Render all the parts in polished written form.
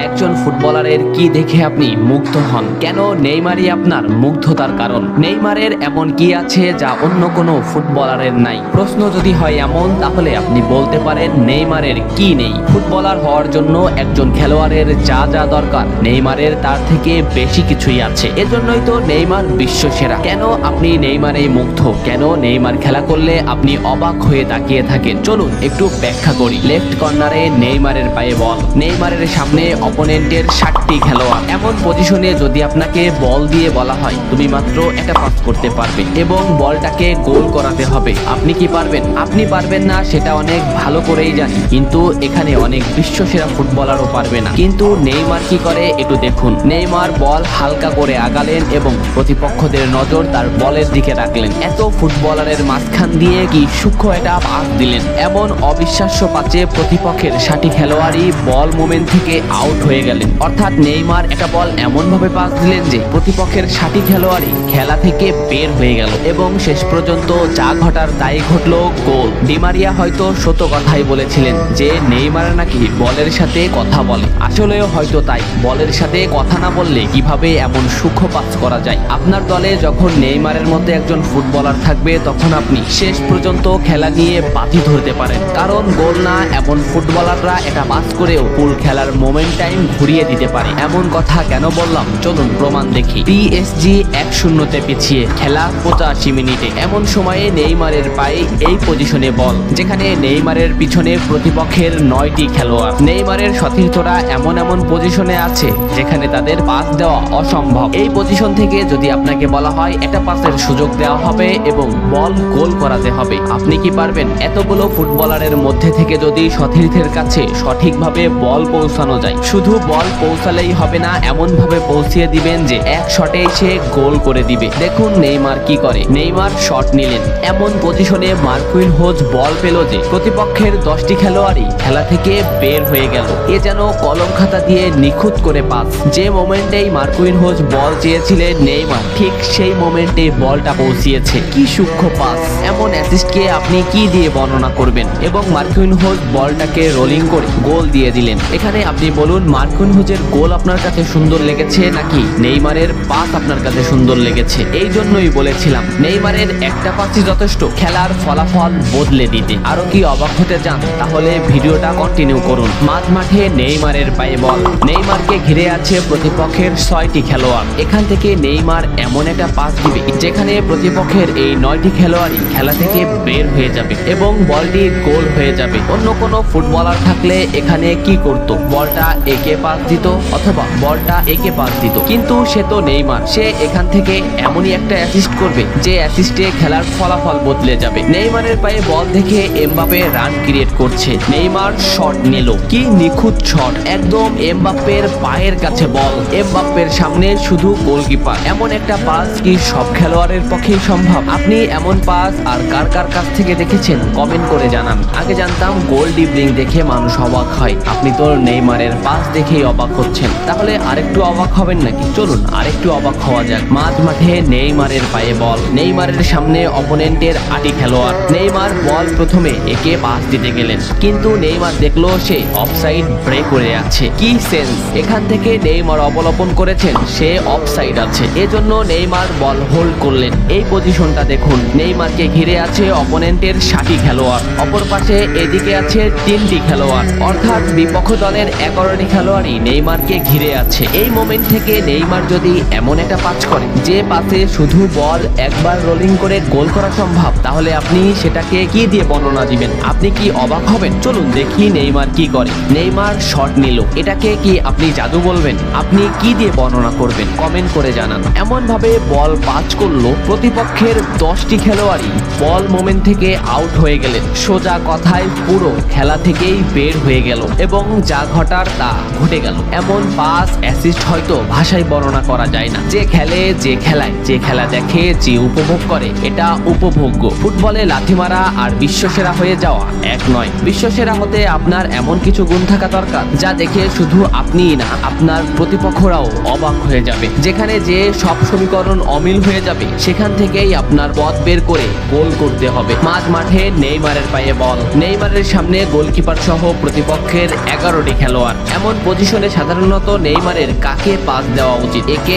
একজন ফুটবলারের কি দেখে আপনি মুগ্ধ হন? কেন নেইমারই আপনার মুগ্ধতার কারণ? নেইমারের এমন কি আছে যা অন্য কোনো ফুটবলারের নাই? প্রশ্ন যদি হয় এমন, তাহলে আপনি বলতে পারেন নেইমারের কি নেই। ফুটবলার হওয়ার জন্য একজন খেলোয়াড়ের যা যা দরকার, নেইমারের তার থেকে বেশি কিছুই আছে। এজন্যই তো নেইমার বিশ্ব সেরা। কেন আপনি নেইমারেই মুগ্ধ? কেন নেইমার খেলা করলে আপনি অবাক হয়ে তাকিয়ে থাকেন? চলুন একটু ব্যাখ্যা করি। লেফট কর্নারে নেইমারের পায়ে বল, নেইমারের সামনে অপোনেন্টের 60টি খেলোয়াড়। এমন পজিশনে যদি আপনাকে বল দিয়ে বলা হয় তুমি মাত্র একটা পাস করতে পারবে এবং বলটাকে গোল করাতে হবে, আপনি কি পারবেন? আপনি পারবেন না, সেটা অনেক ভালো করেই জানি, কিন্তু এখানে অনেক বিশ্বসেরা ফুটবলারও পারবে না। কিন্তু নেইমার কি করে একটু দেখুন। নেইমার বল হালকা করে আগালেন এবং প্রতিপক্ষদের নজর তার বলের দিকে রাখলেন। এত ফুটবলারের মাঝখান দিয়ে কি সূক্ষ্ম একটা পাস দিলেন। এমন অবিশ্বাস্য পাচে প্রতিপক্ষের 60 খেলোয়াড়ই বল মোমেন্ট থেকে আউট হয়ে গেলেন। অর্থাৎ নেইমার একটা বল এমন ভাবে পাস দিলেন যে প্রতিপক্ষের 60 খেলোয়াড়ই খেলা থেকে বের হয়ে গেল এবং শেষ পর্যন্ত যা ঘটার তাই ঘটলো, গোল। ডি মারিয়া হয়তো সত্য কথাই বলেছিলেন যে নেইমার নাকি বলের সাথে কথা বলে। আসলেও হয়তো তাই, বলের সাথে কথা না বললে কিভাবে এমন সূক্ষ্ম পাস করা যায়। আপনার দলে যখন নেইমারের মতো একজন ফুটবলার থাকবে, তখন আপনি শেষ পর্যন্ত খেলা নিয়ে বাজি ধরতে পারেন। কারণ গোল না এমন ফুটবলাররা এটা পাস করেও পুরো খেলার মোমেন্ট টাইম ঘুরিয়ে দিতে পারে। এমন কথা কেন বললাম, চলুন প্রমাণ দেখি। পিএসজি 1-0 পিছিয়ে, খেলা 85 মিনিটে। এমন সময়ে নেইমারের পায়ে এই পজিশনে বল, যেখানে নেইমারের পিছনে প্রতিপক্ষের 9টি খেলোয়াড়। নেইমারের সতীর্থরা এমন এমন পজিশনে আছে যেখানে তাদের পাস দেওয়া অসম্ভব। এই পজিশন থেকে যদি আপনাকে বলা হয় একটা পাসের সুযোগ দেওয়া হবে এবং বল গোল করাতে হবে, আপনি কি পারবেন? এতগুলো ফুটবলারের মধ্যে থেকে যদি সতীর্থের কাছে সঠিকভাবে বল পৌঁছানো যায়, শুধু বল পৌঁছালেই হবে না, এমন ভাবে পৌঁছিয়ে দিবেন যে এক শটে সে গোল করে দিবে। দেখুন নেইমার কি করে। নেইমার শট নিলেন, এমন পজিশনে মার্কুইনহোজ বল পেল যে প্রতিপক্ষের 10টি খেলোয়াড়ই খেলা থেকে বের হয়ে গেল। এ যেন কলম খাতা দিয়ে নিখুঁত করে পাস। যে মোমেন্টেই মার্কুইনহোজ বল চেয়েছিলেন নেইমার ঠিক সেই মোমেন্টে বলটা পৌঁছিয়েছে। কি সূক্ষ্ম পাস! এমন অ্যাসিস্টকে আপনি কি দিয়ে বর্ণনা করবেন? এবং মার্কুইনহোজ বলটাকে রোলিং করে গোল দিয়ে দিলেন। এখানে আপনি বলুন, মার্কুইনহোজের গোল আপনার কাছে সুন্দর লেগেছে নাকি নেইমারের পাস আপনার কাছে সুন্দর লেগেছে? এই জন্যই বলেছিলাম নেইমারের একটা পাসই যথেষ্ট খেলার ফলাফল বদলে দিতে। আরো কি অবাক হতে চান? তাহলে ভিডিওটা কন্টিনিউ করুন। মাঝ মাঠে নেইমারের পায়ে বল, নেইমারকে ঘিরে আছে প্রতিপক্ষের 6টি খেলোয়াড়। এখান থেকে নেইমার এমন একটা পাস দিবে যেখানে প্রতিপক্ষের এই 9টি খেলোয়াড়ই খেলা থেকে বের হয়ে যাবে এবং বলটি গোল হয়ে যাবে। অন্য কোনো ফুটবলার থাকলে এখানে কি করত? বলটা একে পাস দিত অথবা বলটা একে পাস দিত, কিন্তু সে তো নেইমার। সে এখান থেকে এমনই একটা অ্যাসিস্ট করবে যে অ্যাসিস্টে খেলার ফলাফল বদলে যাবে। নেইমারের পায়ে বল দেখে এমবাপে রান ক্রিয়েট করছে, নেইমার শট নিল। কি নিখুঁত শট! একদম এমবাপ্পের পায়ের কাছে বল, এমবাপ্পের সামনে শুধু গোলকিপার। এমন একটা পাস কি সব খেলোয়াড়ের পক্ষেই সম্ভব? আপনি এমন পাস আর কার কার কাছ থেকে দেখেছেন কমেন্ট করে জানান। আগে জানতাম গোল ডিবলিং দেখে মানুষ অবাক হয়, আপনি তো নেইমারের পাস দেখেই অবাক হচ্ছেন, তাহলে আরেকটু অবাক হবেন নাকি? চলুন আরেকটু অবাক হওয়া যাক। মাঝ মাঠে নেইমারের পায়ে বল, নেইমারের সামনে অপোনেন্টের 8টি খেলোয়াড়। নেইমার বল প্রথমে একে পাস দিতে গেলেন, কিন্তু নেইমার দেখলো সে অফসাইড ব্রেক করে আছে। কি সেন্স! এখান থেকে নেইমার অবলোপন করেছেন সে অফসাইড আছে, এজন্য নেইমার বল হোল্ড করলেন। এই পজিশনটা দেখুন, নেইমারকে ঘিরে আছে অপোনেন্টের 60টি খেলোয়াড়, অপর পাশে এদিকে আছে 3টি খেলোয়াড়, অর্থাৎ বিপক্ষ দলের 11টি খেলোয়াড়ই নেইমারকে ঘিরে আছে। এই মোমেন্ট থেকে নেইমার যদি এমন একটা পাস করে যে পাসে শুধু বল একবার রোলিং করে গোল করা সম্ভব, তাহলে আপনি সেটাকে কি দিয়ে বর্ণনা দিবেন? আপনি কি অবাক হবেন? চলুন দেখি নেইমার কি করে। নেইমার শট নিল, এটাকে কি আপনি জাদু বলবেন? আপনি কি দিয়ে বর্ণনা করবেন? কমেন্ট করে জানান। এমন ভাবে বল পাস করলো প্রতিপক্ষের 10টি খেলোয়াড়ই বল মোমেন্ট থেকে আউট হয়ে গেলেন। সোজা কথায় পুরো খেলা থেকেই বের হয়ে গেল এবং যা ঘটার তা ঘটে গেল। এমন পাস অ্যাসিস্ট হয়তো ভাষায় বর্ণনা করা যায় না। যে খেলে, যে খেলায়, যে খেলা দেখে, যে উপভোগ করে, এটা উপভোগ্য। ফুটবলে লাথি মারা আর বিশ্বসেরা হয়ে যাওয়া এক নয়। বিশ্বসেরা হতে আপনার এমন কিছু গুণ থাকা দরকার যা দেখে শুধু আপনিই না, আপনার প্রতিপক্ষরাও অবাক হয়ে যাবে। যেখানে যে সব সমীকরণ অমিল হয়ে যাবে, সেখান থেকেই আপনার পথ বের করে গোল করতে হবে। মাঝ মাঠে নেইমারের পায়ে বল, নেইমারের সামনে গোলকিপার সহ প্রতিপক্ষের 11টি খেলোয়াড়। এমন এমন পজিশনে সাধারণত নেইমারের কাকে পাস দেওয়া উচিত, একে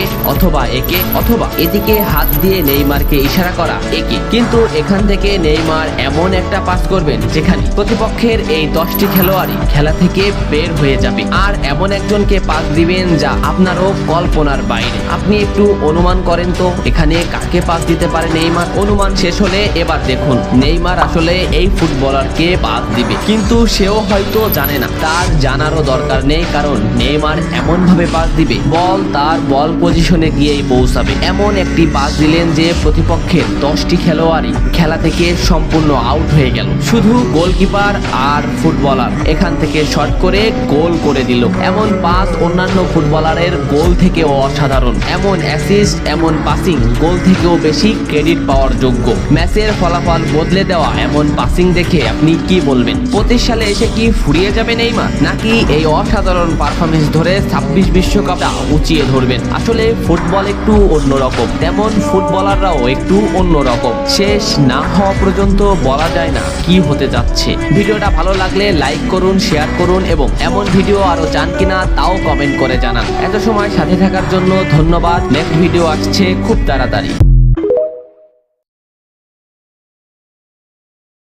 অথবা এদিকে হাত দিয়ে নেইমারকে ইশারা করা একে। কিন্তু এখান থেকে নেইমার এমন একটা পাস করবেন যেখানে প্রতিপক্ষের এই 10টি খেলোয়াড়ই খেলা থেকে বের হয়ে যাবে, আর এমন একজনকে পাস দিবেন যা আপনারও কল্পনার বাইরে। আপনি একটু অনুমান করেন তো এখানে কাকে পাস দিতে পারে নেইমার। অনুমান শেষ হলে এবার দেখুন নেইমার আসলে এই ফুটবলারকে পাস দিবে, কিন্তু সেও হয়তো জানে না, তার জানারও দরকার নেই, কারণ নেইমার এমন ভাবে পাস দিবে বল তার বল পজিশনে গিয়েই পৌঁছাবে। এমন একটি পাস দিলেন যে প্রতিপক্ষের 10টি খেলোয়াড়ই খেলা থেকে সম্পূর্ণ আউট হয়ে গেল। শুধু গোলকিপার আর ফুটবলার এখান থেকে শট করে গোল করে দিল। এমন পাস অন্যান্য ফুটবলারের গোল থেকেও অসাধারণ। এমন অ্যাসিস্ট, এমন পাসিং গোল থেকেও বেশি ক্রেডিট পাওয়ার যোগ্য। ম্যাচের ফলাফল বদলে দেওয়া এমন পাসিং দেখে আপনি কি বলবেন? 25 সালে এসে কি ফুরিয়ে যাবে নেইমার, নাকি এই অসাধারণ পারফরমেন্স ধরে 26 বিশ্বকাপটা উঁচিয়ে ধরবেন? আসলে ফুটবল একটু অন্যরকম, তেমন ফুটবলাররাও একটু অন্যরকম। শেষ না হওয়া পর্যন্ত বলা যায় না কি হতে যাচ্ছে। ভিডিওটা ভালো লাগলে লাইক করুন, শেয়ার করুন এবং এমন ভিডিও আরো চান কিনা তাও কমেন্ট করে জানান। এত সময় সাথে থাকার জন্য ধন্যবাদ। নেক্সট ভিডিও আসছে খুব তাড়াতাড়ি।